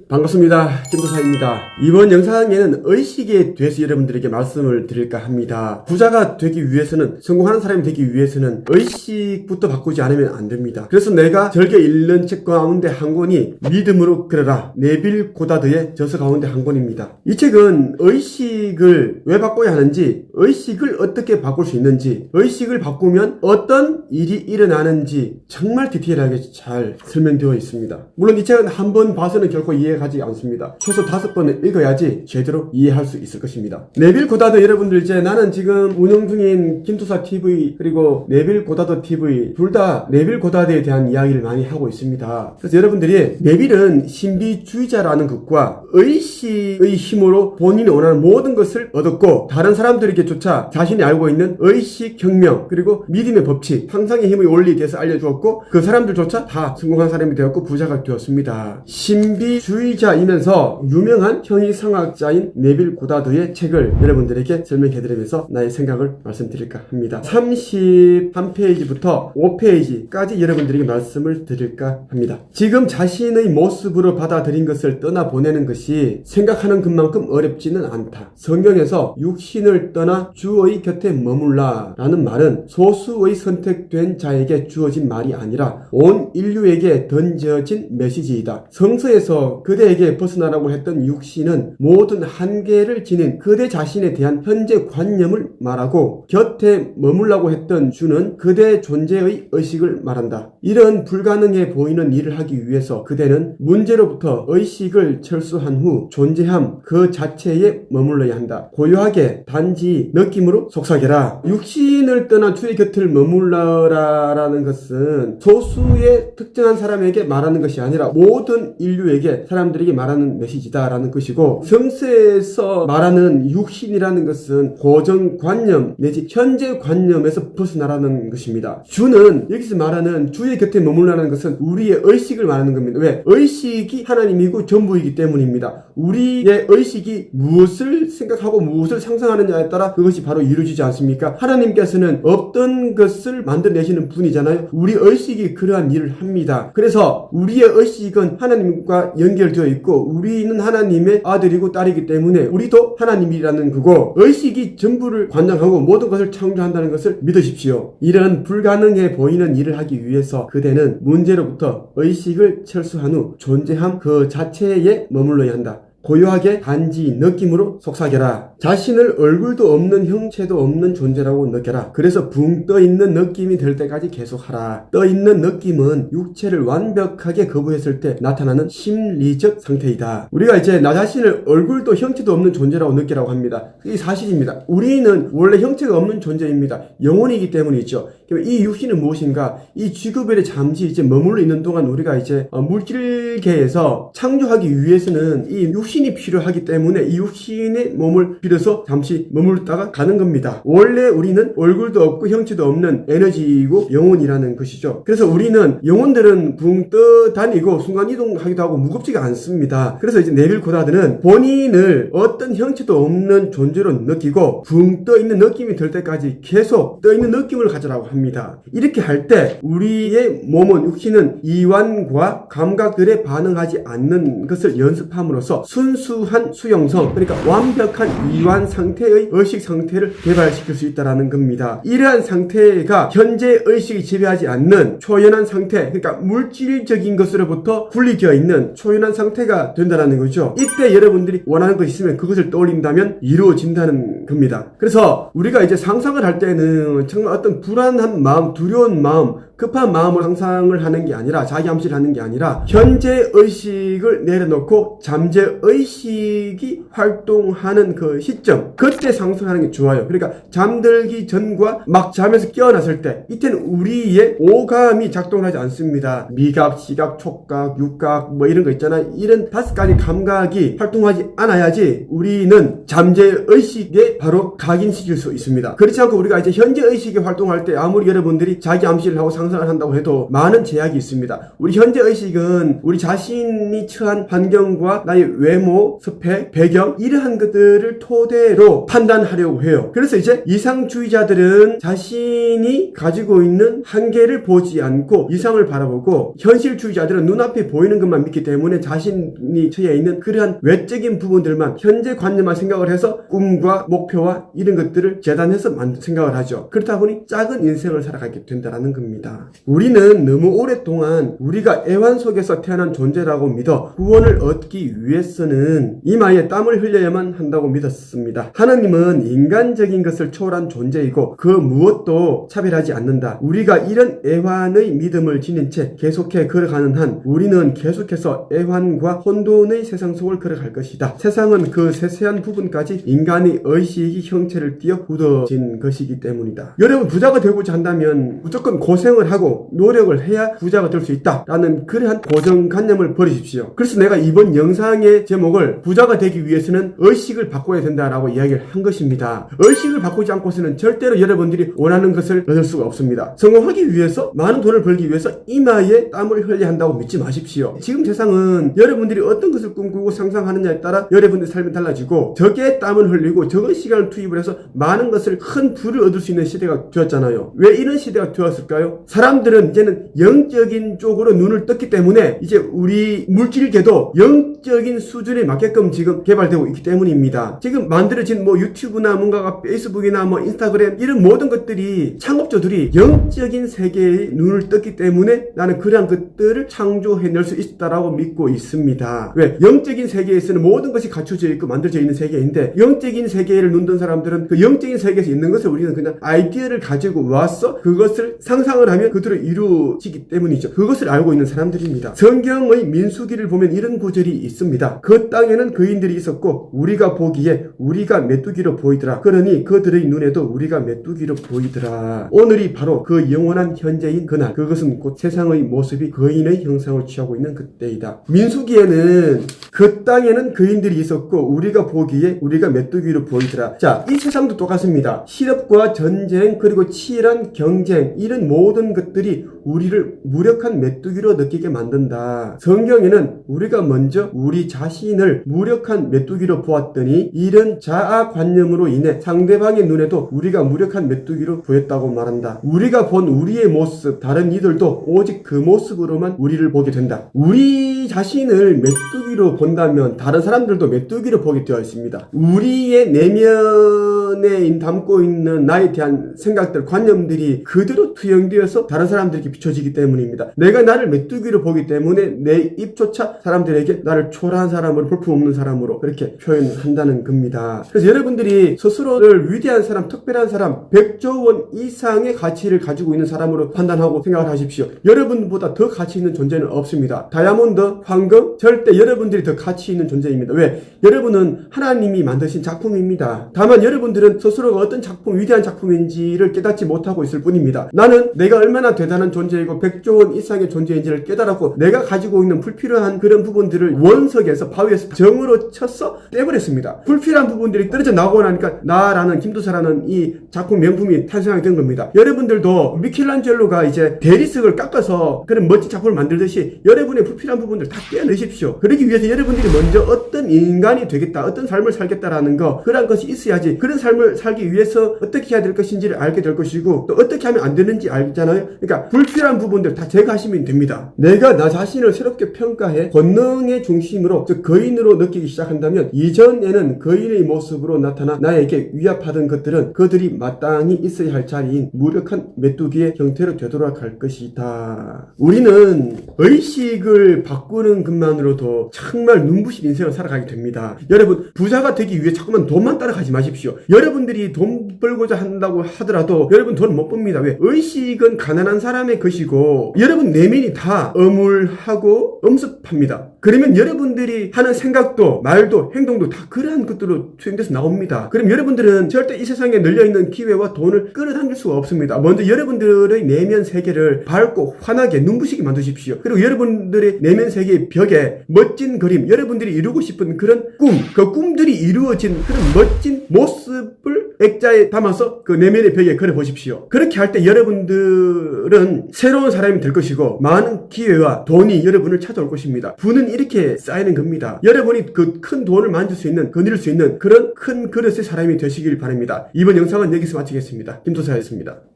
반갑습니다. 찜도사입니다. 이번 영상에는 의식에 대해서 여러분들에게 말씀을 드릴까 합니다. 부자가 되기 위해서는, 성공하는 사람이 되기 위해서는 의식부터 바꾸지 않으면 안 됩니다. 그래서 내가 즐겨 읽는 책 가운데 한 권이 믿음으로 그러라, 네빌 고다드의 저서 가운데 한 권입니다. 이 책은 의식을 왜 바꿔야 하는지, 의식을 어떻게 바꿀 수 있는지, 의식을 바꾸면 어떤 일이 일어나는지 정말 디테일하게 잘 설명되어 있습니다. 물론 이 책은 한 번 봐서는 결코 이해가지 않습니다. 최소 5번을 읽어야지 제대로 이해할 수 있을 것입니다. 네빌 고다드, 여러분들 이제 나는 지금 운영 중인 김투사 TV 그리고 네빌 고다드 TV 둘 다 네빌 고다드에 대한 이야기를 많이 하고 있습니다. 그래서 여러분들이 네빌은 신비주의자라는 것과 의식의 힘으로 본인이 원하는 모든 것을 얻었고, 다른 사람들에게조차 자신이 알고 있는 의식혁명 그리고 믿음의 법칙, 상상의 힘의 원리에 대해서 알려주었고, 그 사람들조차 다 성공한 사람이 되었고 부자가 되었습니다. 신비주의자이면서 유명한 형이상학자인 네빌 고다드의 책을 여러분들에게 설명해드리면서 나의 생각을 말씀드릴까 합니다. 31페이지부터 5페이지까지 여러분들에게 말씀을 드릴까 합니다. 지금 자신의 모습으로 받아들인 것을 떠나보내는 것이 생각하는 것만큼 어렵지는 않다. 성경에서 육신을 떠나 주의 곁에 머물라 라는 말은 소수의 선택된 자에게 주어진 말이 아니라 온 인류에게 던져진 메시지이다. 성서에서 그대에게 벗어나라고 했던 육신은 모든 한계를 지닌 그대 자신에 대한 현재 관념을 말하고, 곁에 머물라고 했던 주는 그대 존재의 의식을 말한다. 이런 불가능해 보이는 일을 하기 위해서 그대는 문제로부터 의식을 철수한 후 존재함 그 자체에 머물러야 한다. 고요하게 단지 느낌으로 속삭여라. 육신을 떠나 주의 곁을 머물러라라는 것은 소수의 특정한 사람에게 말하는 것이 아니라 모든 인류에게, 사람들에게 말하는 메시지다라는 것이고, 성서에서 말하는 육신이라는 것은 고정관념 내지 현재관념에서 벗어나라는 것입니다. 주는 여기서 말하는 주의 곁에 머물라는 것은 우리의 의식을 말하는 겁니다. 왜? 의식이 하나님이고 전부이기 때문입니다. 우리의 의식이 무엇을 생각하고 무엇을 상상하느냐에 따라 그것이 바로 이루어지지 않습니까? 하나님께서는 없던 것을 만들어내시는 분이잖아요. 우리 의식이 그러한 일을 합니다. 그래서 우리의 의식은 하나님과 연결되어 있고, 우리는 하나님의 아들이고 딸이기 때문에 우리도 하나님이라는 거고, 의식이 전부를 관장하고 모든 것을 창조한다는 것을 믿으십시오. 이런 불가능해 보이는 일을 하기 위해서 그대는 문제로부터 의식을 철수한 후 존재함 그 자체에 머물러야 한다. 고요하게 단지 느낌으로 속삭여라. 자신을 얼굴도 없는 형체도 없는 존재라고 느껴라. 그래서 붕 떠있는 느낌이 될 때까지 계속하라. 떠있는 느낌은 육체를 완벽하게 거부했을 때 나타나는 심리적 상태이다. 우리가 이제 나 자신을 얼굴도 형체도 없는 존재라고 느끼라고 합니다. 이게 사실입니다. 우리는 원래 형체가 없는 존재입니다. 영혼이기 때문이죠. 이 육신은 무엇인가? 이 지구별에 잠시 이제 머물러 있는 동안 우리가 이제 물질계에서 창조하기 위해서는 이 육신이 필요하기 때문에 이 육신의 몸을 빌어서 잠시 머물다가 가는 겁니다. 원래 우리는 얼굴도 없고 형체도 없는 에너지이고 영혼이라는 것이죠. 그래서 우리는, 영혼들은 붕 떠 다니고 순간이동하기도 하고 무겁지가 않습니다. 그래서 이제 네빌 고다드는 본인을 어떤 형체도 없는 존재로 느끼고 붕 떠 있는 느낌이 들 때까지 계속 떠 있는 느낌을 가져라고 합니다. 이렇게 할 때 우리의 몸은, 육신은 이완과 감각들에 반응하지 않는 것을 연습함으로써 순수한 수용성, 그러니까 완벽한 이완 상태의 의식 상태를 개발시킬 수 있다는 겁니다. 이러한 상태가 현재 의식이 지배하지 않는 초연한 상태, 그러니까 물질적인 것으로부터 분리되어 있는 초연한 상태가 된다는 거죠. 이때 여러분들이 원하는 것이 있으면 그것을 떠올린다면 이루어진다는 겁니다. 그래서 우리가 이제 상상을 할 때는 정말 어떤 불안한 마음, 두려운 마음, 급한 마음으로 상상을 하는 게 아니라, 자기 암시를 하는 게 아니라 현재 의식을 내려놓고 잠재 의식이 활동하는 그 시점, 그때 상상하는 게 좋아요. 그러니까 잠들기 전과 막 잠에서 깨어났을 때, 이때는 우리의 오감이 작동을 하지 않습니다. 미각, 시각, 촉각, 육각 뭐 이런 거 있잖아요. 이런 5가지 감각이 활동하지 않아야지 우리는 잠재 의식에 바로 각인시킬 수 있습니다. 그렇지 않고 우리가 이제 현재 의식이 활동할 때 아무리 여러분들이 자기 암시를 하고 상상 상상을 한다고 해도 많은 제약이 있습니다. 우리 현재 의식은 우리 자신이 처한 환경과 나의 외모, 스펙, 배경 이러한 것들을 토대로 판단하려고 해요. 그래서 이제 이상주의자들은 자신이 가지고 있는 한계를 보지 않고 이상을 바라보고, 현실주의자들은 눈앞에 보이는 것만 믿기 때문에 자신이 처해 있는 그러한 외적인 부분들만, 현재 관념만 생각을 해서 꿈과 목표와 이런 것들을 재단해서 생각을 하죠. 그렇다 보니 작은 인생을 살아가게 된다는 겁니다. 우리는 너무 오랫동안 우리가 애환 속에서 태어난 존재라고 믿어 구원을 얻기 위해서는 이마에 땀을 흘려야만 한다고 믿었습니다. 하나님은 인간적인 것을 초월한 존재이고 그 무엇도 차별하지 않는다. 우리가 이런 애환의 믿음을 지닌 채 계속해 걸어가는 한 우리는 계속해서 애환과 혼돈의 세상 속을 걸어갈 것이다. 세상은 그 세세한 부분까지 인간의 의식이 형체를 띄어 굳어진 것이기 때문이다. 여러분, 부자가 되고자 한다면 무조건 고생을 하고 노력을 해야 부자가 될 수 있다라는 그러한 고정관념을 버리십시오. 그래서 내가 이번 영상의 제목을 부자가 되기 위해서는 의식을 바꿔야 된다라고 이야기를 한 것입니다. 의식을 바꾸지 않고서는 절대로 여러분들이 원하는 것을 얻을 수가 없습니다. 성공하기 위해서, 많은 돈을 벌기 위해서 이마에 땀을 흘려야 한다고 믿지 마십시오. 지금 세상은 여러분들이 어떤 것을 꿈꾸고 상상하느냐에 따라 여러분들의 삶이 달라지고, 적게 땀을 흘리고 적은 시간을 투입을 해서 많은 것을, 큰 부를 얻을 수 있는 시대가 되었잖아요. 왜 이런 시대가 되었을까요? 사람들은 이제는 영적인 쪽으로 눈을 떴기 때문에 이제 우리 물질계도 영적인 수준에 맞게끔 지금 개발되고 있기 때문입니다. 지금 만들어진 유튜브나 뭔가가 페이스북이나 인스타그램 이런 모든 것들이, 창업주들이 영적인 세계에 눈을 떴기 때문에 나는 그러한 것들을 창조해낼 수 있다라고 믿고 있습니다. 왜? 영적인 세계에서는 모든 것이 갖춰져 있고 만들어져 있는 세계인데, 영적인 세계를 눈뜬 사람들은 그 영적인 세계에서 있는 것을 우리는 그냥 아이디어를 가지고 와서 그것을 상상을 하면 그대로 이루어지기 때문이죠. 그것을 알고 있는 사람들입니다. 성경의 민수기를 보면 이런 구절이 있습니다. 그 땅에는 거인들이 있었고 우리가 보기에 우리가 메뚜기로 보이더라. 그러니 그들의 눈에도 우리가 메뚜기로 보이더라. 오늘이 바로 그 영원한 현재인 그날, 그것은 곧 세상의 모습이 거인의 형상을 취하고 있는 그때이다. 민수기에는 그 땅에는 거인들이 있었고 우리가 보기에 우리가 메뚜기로 보이더라. 자, 이 세상도 똑같습니다. 실업과 전쟁, 그리고 치열한 경쟁, 이런 모든 것들이 우리를 무력한 메뚜기로 느끼게 만든다. 성경에는 우리가 먼저 우리 자신을 무력한 메뚜기로 보았더니 이런 자아관념으로 인해 상대방의 눈에도 우리가 무력한 메뚜기로 보였다고 말한다. 우리가 본 우리의 모습, 다른 이들도 오직 그 모습으로만 우리를 보게 된다. 우리 자신을 메뚜기로 본다면 다른 사람들도 메뚜기로 보게 되어 있습니다. 우리의 내면에 담고 있는 나에 대한 생각들, 관념들이 그대로 투영되어서 다른 사람들에게 비춰지기 때문입니다. 내가 나를 메뚜기로 보기 때문에 내 입조차 사람들에게 나를 초라한 사람으로, 볼품없는 사람으로 그렇게 표현한다는 겁니다. 그래서 여러분들이 스스로를 위대한 사람, 특별한 사람, 100조 원 이상의 가치를 가지고 있는 사람으로 판단하고 생각을 하십시오. 여러분보다 더 가치 있는 존재는 없습니다. 다이아몬드, 황금, 절대 여러분들이 더 가치 있는 존재입니다. 왜? 여러분은 하나님이 만드신 작품입니다. 다만 여러분들은 스스로가 어떤 작품, 위대한 작품인지를 깨닫지 못하고 있을 뿐입니다. 나는 내가 얼마나 대단한 존재이고 100조 원 이상의 존재인지를 깨달았고, 내가 가지고 있는 불필요한 그런 부분들을 원석에서, 바위에서 정으로 쳐서 떼버렸습니다. 불필요한 부분들이 떨어져 나오고 나니까 나라는, 김두사라는 이 작품 명품이 탄생하게 된 겁니다. 여러분들도 미켈란젤로가 이제 대리석을 깎아서 그런 멋진 작품을 만들듯이 여러분의 불필요한 부분들 다 떼어내십시오. 그러기 위해서 여러분들이 먼저 어떤 인간이 되겠다, 어떤 삶을 살겠다라는 거, 그런 것이 있어야지 그런 삶을 살기 위해서 어떻게 해야 될 것인지를 알게 될 것이고, 또 어떻게 하면 안 되는지 알잖아요. 그러니까 불필요한 부분들 다 제거하시면 됩니다. 내가 나 자신을 새롭게 평가해 권능의 중심으로, 즉 거인으로 느끼기 시작한다면, 이전에는 거인의 모습으로 나타나 나에게 위압하던 것들은 그들이 마땅히 있어야 할 자리인 무력한 메뚜기의 형태로 되돌아갈 것이다. 우리는 의식을 바꾸는 것만으로도 정말 눈부신 인생을 살아가게 됩니다. 여러분, 부자가 되기 위해 자꾸만 돈만 따라가지 마십시오. 여러분들이 돈 벌고자 한다고 하더라도 여러분 돈 못 법니다. 왜? 의식은 가난한 사람의 것이고 여러분 내면이 다 어물하고 엄습합니다. 그러면 여러분들이 하는 생각도 말도 행동도 다 그러한 것들로 투영돼서 나옵니다. 그럼 여러분들은 절대 이 세상에 널려있는 기회와 돈을 끌어당길 수가 없습니다. 먼저 여러분들의 내면 세계를 밝고 환하게 눈부시게 만드십시오. 그리고 여러분들의 내면 세계의 벽에 멋진 그림, 여러분들이 이루고 싶은 그런 꿈, 그 꿈들이 이루어진 그런 멋진 모습을 액자에 담아서 그 내면의 벽에 그려보십시오. 그렇게 할 때 여러분들 여러분들은 새로운 사람이 될 것이고 많은 기회와 돈이 여러분을 찾아올 것입니다. 부는 이렇게 쌓이는 겁니다. 여러분이 그 큰 돈을 만질 수 있는, 거느릴 수 있는 그런 큰 그릇의 사람이 되시길 바랍니다. 이번 영상은 여기서 마치겠습니다. 김도사였습니다.